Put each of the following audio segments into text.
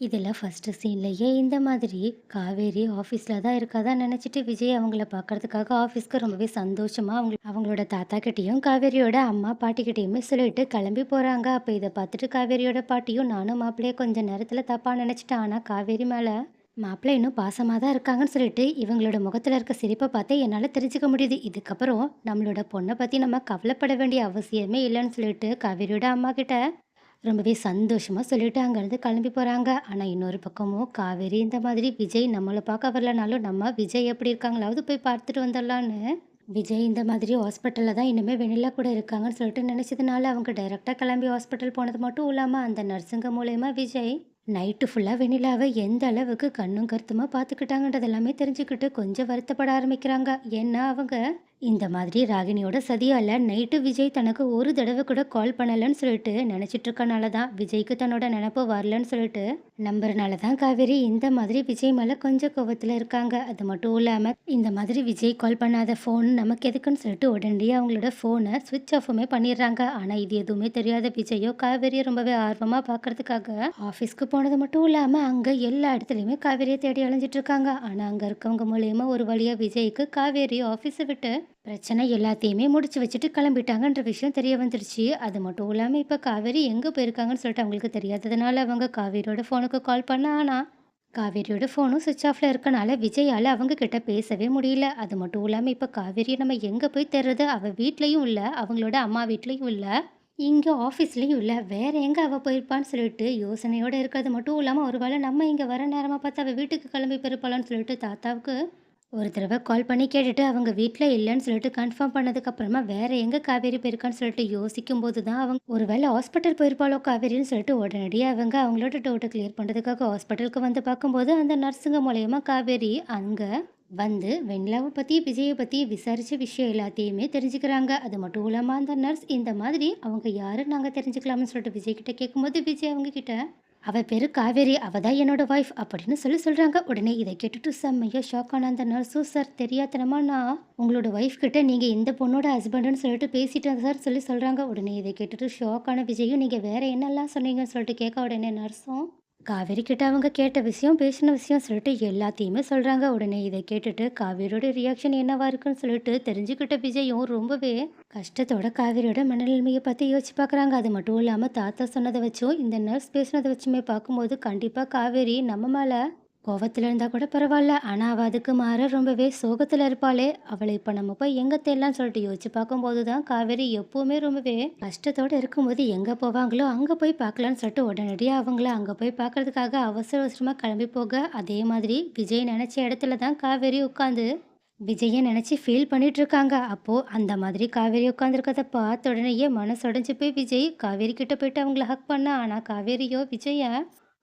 இதில ஃபர்ஸ்ட்டு சீன்லயே இந்த மாதிரி காவேரி ஆஃபீஸ்ல தான் இருக்கறதா நெனச்சுட்டு விஜய் அவங்கள பார்க்கறதுக்காக ஆஃபீஸ்க்கு ரொம்பவே சந்தோஷமா அவங்களோட தாத்தா கிட்டயும், காவேரியோட அம்மா, பாட்டி கிட்டயுமே சொல்லிட்டு கிளம்பி போறாங்க. அப்ப இத பார்த்துட்டு காவேரியோட பாட்டியும், நானும் மாப்பிள்ளையும் கொஞ்ச நேரத்தில தப்பா நெனச்சுட்டேன். ஆனா காவேரி மேல மாப்பிள்ளை இன்னும் பாசமா தான் இருக்காங்கன்னு சொல்லிட்டு, இவங்களோட முகத்துல இருக்க சிரிப்ப பார்த்தே என்னால தெரிஞ்சுக்க முடியுது. இதுக்கப்புறம் நம்மளோட பொண்ண பத்தி நம்ம கவலைப்பட வேண்டிய அவசியமே இல்லன்னு சொல்லிட்டு காவேரியோட அம்மாகிட்ட ரொம்பவே சந்தோஷமா சொல்லிட்டு அங்கேருந்து கிளம்பி போறாங்க. ஆனா இன்னொரு பக்கமும் காவேரி இந்த மாதிரி விஜய் நம்மள பார்க்க வரலனாலும், நம்ம விஜய் எப்படி இருக்காங்களாவது போய் பார்த்துட்டு வந்துடலான்னு, விஜய் இந்த மாதிரி ஹாஸ்பிட்டல்ல தான் இனிமே வெண்ணிலா கூட இருக்காங்கன்னு சொல்லிட்டு நினைச்சதுனால, அவங்க டைரக்ட்டா கிளம்பி ஹாஸ்பிட்டல் போனது மட்டும் இல்லாம, அந்த நர்ஸுங்க மூலியமா விஜய் நைட்டு ஃபுல்லா வெண்ணிலாவ எந்த அளவுக்கு கண்ணும் கருத்துமா பார்த்துக்கிட்டாங்கன்றது எல்லாமே தெரிஞ்சுக்கிட்டு கொஞ்சம் வருத்தப்பட ஆரம்பிக்கிறாங்க. ஏன்னா அவங்க இந்த மாதிரி ராகினியோட சதியால நைட்டு விஜய் தனக்கு ஒரு தடவை கூட கால் பண்ணலன்னு சொல்லிட்டு நினைச்சிட்டு இருக்கனால தான் விஜய்க்கு தன்னோட நினப்பு வரலன்னு சொல்லிட்டு நம்புறனால தான் காவேரி இந்த மாதிரி விஜய் மேல கொஞ்சம் கோவத்துல இருக்காங்க. அது மட்டும் இல்லாம இந்த மாதிரி விஜய் கால் பண்ணாத ஃபோன் நமக்கு எதுக்குன்னு சொல்லிட்டு உடனடியே அவங்களோட ஃபோனை ஸ்விட்ச் ஆஃபுமே பண்ணிடுறாங்க. ஆனா இது எதுவுமே தெரியாத விஜயோ காவேரியை ரொம்பவே ஆர்வமா பார்க்கறதுக்காக ஆஃபீஸ்க்கு போனது மட்டும் இல்லாம அங்க எல்லா இடத்துலயுமே காவேரியை தேடி அலைஞ்சிட்டு இருக்காங்க. ஆனா அங்க இருக்கவங்க மூலியமா ஒரு வழியா விஜய்க்கு காவேரி ஆஃபீஸை விட்டு பிரச்சனை எல்லாத்தையுமே முடிச்சு வச்சுட்டு கிளம்பிட்டாங்கன்ற விஷயம் தெரிய வந்துருச்சு. அது மட்டும் இல்லாம இப்ப காவேரி எங்க போயிருக்காங்கன்னு சொல்லிட்டு அவங்களுக்கு தெரியாததுனால அவங்க காவேரியோட ஃபோனுக்கு கால் பண்ண ஆனா காவேரியோட ஃபோனும் சுவிட்ச் ஆஃப்ல இருக்கனால விஜயால அவங்க கிட்ட பேசவே முடியல. அது மட்டும் இல்லாம இப்ப காவேரியை நம்ம எங்க போய் தேடுறது? அவ வீட்லயும் இல்ல, அவங்களோட அம்மா வீட்லயும் இல்ல, இங்க ஆஃபீஸ்லயும் இல்ல. வேற எங்க அவ போயிருப்பான்னு சொல்லிட்டு யோசனையோட இருக்கிறது மட்டும் இல்லாம, ஒருவேளை நம்ம இங்க வர நேரமா பார்த்து அவ வீட்டுக்கு கிளம்பி போயிருப்பாளான்னு சொல்லிட்டு தாத்தாவுக்கு ஒரு தடவ கால் பண்ணி கேட்டுட்டு, அவங்க வீட்ல இல்லன்னு சொல்லிட்டு கன்ஃபார்ம் பண்ணதுக்கப்புறமா, வேற எங்க காவேரி போயிருக்கான்னு சொல்லிட்டு யோசிக்கும்போது தான், அவங்க ஒரு வேள ஹாஸ்பிட்டல் போயிருப்பாளோ காவேரின்னு சொல்லிட்டு உடனடியா அவங்க அவங்களோட டவுட்ட கிளியர் பண்றதுக்காக ஹாஸ்பிட்டலுக்கு வந்து பார்க்கும்போது, அந்த நர்ஸுங்க மூலியமா காவேரி அங்க வந்து வெண்ணிலாவ பத்தி, விஜய பத்தி விசாரிச்ச விஷயம் எல்லாத்தையுமே தெரிஞ்சுக்கிறாங்க. அது மட்டும் இல்லாம அந்த நர்ஸ் இந்த மாதிரி அவங்க யாருன்னு நாங்க தெரிஞ்சுக்கலாமான்னு சொல்லிட்டு விஜய் கிட்ட கேட்கும்போது, விஜய் அவங்க கிட்ட அவ பேரு காவேரி. அவ தான் என்னோட ஒய்ஃப் அப்படின்னு சொல்றாங்க. உடனே இத கேட்டுட்டு செம்மையா ஷாக் ஆன அந்த நர்ஸும், சார் தெரியாத்தனமா நான் உங்களோட ஒய்ஃப் கிட்ட நீங்க இந்த பொண்ணோட ஹஸ்பண்டுன்னு சொல்லிட்டு பேசிட்டேன் சார் சொல்றாங்க. உடனே இத கேட்டுட்டு ஷாக் ஆன விஜயும், நீங்க வேற என்னலாம் சொன்னீங்கன்னு சொல்லிட்டு கேட்க உடனே நர்ஸும் காவேரி கிட்ட அவங்க கேட்ட விஷயம், பேசின விஷயம் சொல்லிட்டு எல்லாத்தையுமே சொல்றாங்க. உடனே இத கேட்டுட்டு காவேரியோட ரியாக்ஷன் என்னவா இருக்குன்னு சொல்லிட்டு தெரிஞ்சுக்கிட்ட விஜயும் ரொம்பவே கஷ்டத்தோட காவேரியோட மனநிலைமைய பத்தி யோசிச்சு பார்க்குறாங்க. அது மட்டும் இல்லாம தாத்தா சொன்னத வச்சும், இந்த நர்ஸ் பேசினத வச்சுமே பார்க்கும்போது, கண்டிப்பா காவேரி நம்ம மேல கோவத்துல இருந்தா கூட பரவால்ல. ஆனா அவ அதுக்கு மாறா ரொம்பவே சோகத்துல இருப்பாளே! அவள இப்ப நம்ம போய் எங்க தேடலான்னு சொல்லிட்டு யோசிச்சு பார்க்கும்போது தான், காவேரி எப்பவுமே ரொம்பவே கஷ்டத்தோட இருக்கும்போது எங்க போவாங்களோ, அங்க போய் பார்க்கலான்னு சொல்லிட்டு உடனடியா அவங்கள அங்க போய் பார்க்கறதுக்காக அவசர அவசரமா கிளம்பி போக, அதே மாதிரி விஜய் நெனச்ச இடத்துல தான் காவேரி உட்காந்து விஜய நெனச்சு ஃபீல் பண்ணிட்டுருக்காங்க. அப்போ அந்த மாதிரி காவேரி உட்காந்துருக்கத பார்த்த உடனேயே மனசு உடைஞ்சு போய் விஜய் காவேரி கிட்ட போயிட்டு அவங்கள ஹக் பண்ணா. ஆனா காவேரியோ விஜய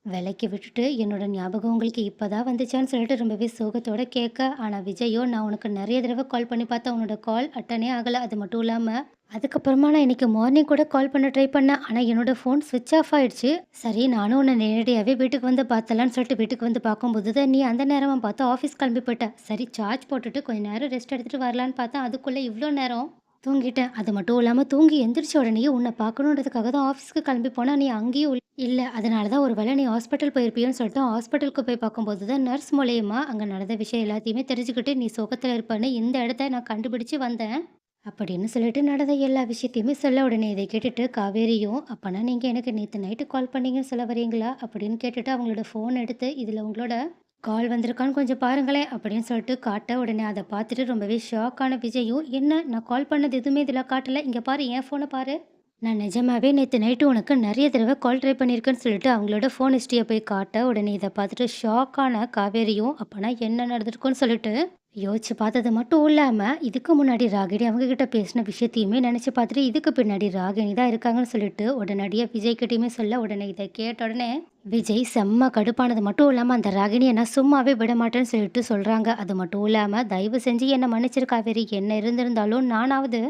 விலக்கி விட்டுட்டு, "என்னோட ஞாபகம் உங்களுக்கு இப்ப தான் வந்துச்சான்னு?" சொல்லிட்டு ரொம்பவே சோகத்தோட கேட்க, ஆனா விஜயோ, "நான் உனக்கு நெறைய தடவ கால் பண்ணி பார்த்தேன். உன்னோட கால் அட்டெண்டே ஆகல. அது மட்டும் இல்லாம, அதுக்கப்புறமா நான் இன்னைக்கு மார்னிங் கூட கால் பண்ண ட்ரை பண்ணேன். ஆனா என்னோட ஃபோன் ஸ்விட்ச் ஆஃப் ஆயிடுச்சு. சரி நானும் உன்ன நேரடியாவே வீட்டுக்கு வந்து பார்த்தலான்னு சொல்லிட்டு வீட்டுக்கு வந்து பார்க்கும்போது தான், நீ அந்த நேரமா பார்த்து ஆஃபீஸ் கிளம்பி போயிட்ட. சரி சார்ஜ் போட்டுட்டு கொஞ்ச நேரம் ரெஸ்ட் எடுத்துட்டு வரலான்னு பார்த்தேன். அதுக்குள்ள இவ்ளோ நேரம் தூங்கிட்டேன். அது மட்டும் இல்லாம தூங்கி எந்திரிச்ச உடனேயே உன்ன பார்க்கணுன்றதுக்காக தான் ஆஃபீஸ்க்கு கிளம்பி போனா, நீ அங்கேயும் இல்ல. அதனால தான் ஒரு வேள நீ ஹாஸ்பிட்டல் போயிருப்பியோன்னு சொல்லிட்டு ஹாஸ்பிட்டலுக்கு போய் பார்க்கும்போது தான் நர்ஸ் மூலியமா அங்க நடந்த விஷயம் எல்லாத்தையுமே தெரிஞ்சுக்கிட்டு, நீ சோகத்துல இருப்பன்னு இந்த இடத்த நான் கண்டுபிடிச்சு வந்தேன். அப்படின்னு சொல்லிட்டு நடந்த எல்லா விஷயத்தையுமே சொல்ல, உடனே இதை கேட்டுட்டு காவேரியும், "அப்பன்னா நீங்க எனக்கு நேத்து நைட்டு கால் பண்ணீங்கன்னு சொல்ல வரீங்களா?" அப்படின்னு கேட்டுட்டு அவங்களோட ஃபோன் எடுத்து, "இதுல உங்களோட கால் வந்திருக்கான்னு கொஞ்சம் பாருங்களேன்" அப்படின்னு சொல்லிட்டு காட்ட, உடனே அத பார்த்துட்டு ரொம்பவே ஷாக் ஆன விஜயும், "என்ன நான் கால் பண்ணது எதுவுமே இதுல காட்டல. இங்க பாரு என் ஃபோன பாரு. நான் நிஜமாவே நேத்து நைட்டு உனக்கு நெறைய தடவ கால் ட்ரை பண்ணியிருக்கேன்னு" சொல்லிட்டு அவங்களோட ஃபோன் ஹிஸ்டரிய போய் காட்ட, உடனே இத பார்த்துட்டு ஷாக்கான காவேரியும், அப்பன்னா என்ன நடந்திருக்கும்னு சொல்லிட்டு யோசிச்சு பார்த்தது மட்டும் இல்லாம, இதுக்கு முன்னாடி ராகினி அவங்க கிட்ட பேசின விஷயத்தையுமே நெனச்சு பார்த்துட்டு, இதுக்கு பின்னாடி ராகினி தான் இருக்காங்கன்னு சொல்லிட்டு உடனடியா விஜய் கிட்டயுமே சொல்ல, உடனே இத கேட்ட உடனே விஜய் செம்ம கடுப்பானது மட்டும் இல்லாம, அந்த ராகினிய நான் சும்மாவே விடமாட்டேன்னு சொல்லிட்டு சொல்றாங்க. அது மட்டும் இல்லாம, "தயவு செஞ்சு என்ன மன்னிச்சிரு காவேரி. என்ன இருந்திருந்தாலும் நானாவது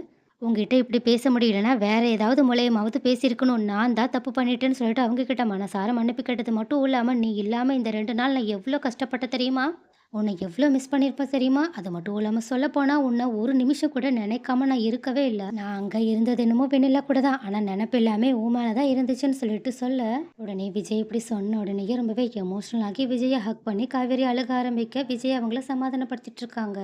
உன்கிட்ட இப்படி பேச முடியலன்னா, வேற ஏதாவது மூலியமாவது பேசியிருக்கணும். நான் தான் தப்பு பண்ணிட்டேன்னு" சொல்லிட்டு அவங்க கிட்ட மனசார மன்னிப்பு கேட்டது மட்டும் இல்லாம, "நீ இல்லாம இந்த 2 நாள் நான் எவ்ளோ கஷ்டப்பட்டேன் தெரியுமா?" உன்னை எவ்வளோ மிஸ் பண்ணியிருப்பேன் தெரியுமா? அது மட்டும் இல்லாம சொல்லப்போனா, உன்ன ஒரு நிமிஷம் கூட நினைக்காம நான் இருக்கவே இல்ல. நான் அங்க இருந்தது என்னமோ வெண்ணிலா கூட தான். ஆனா நெனப்பு எல்லாமே உன் மேல தான் இருந்துச்சுன்னு சொல்லிட்டு சொல்ல, உடனே விஜய் இப்படி சொன்ன உடனேயே ரொம்பவே எமோஷனல் ஆகி விஜய ஹக் பண்ணி காவேரி அழுக ஆரம்பிக்க, விஜய் அவங்கள சமாதானப்படுத்திட்டு இருக்காங்க.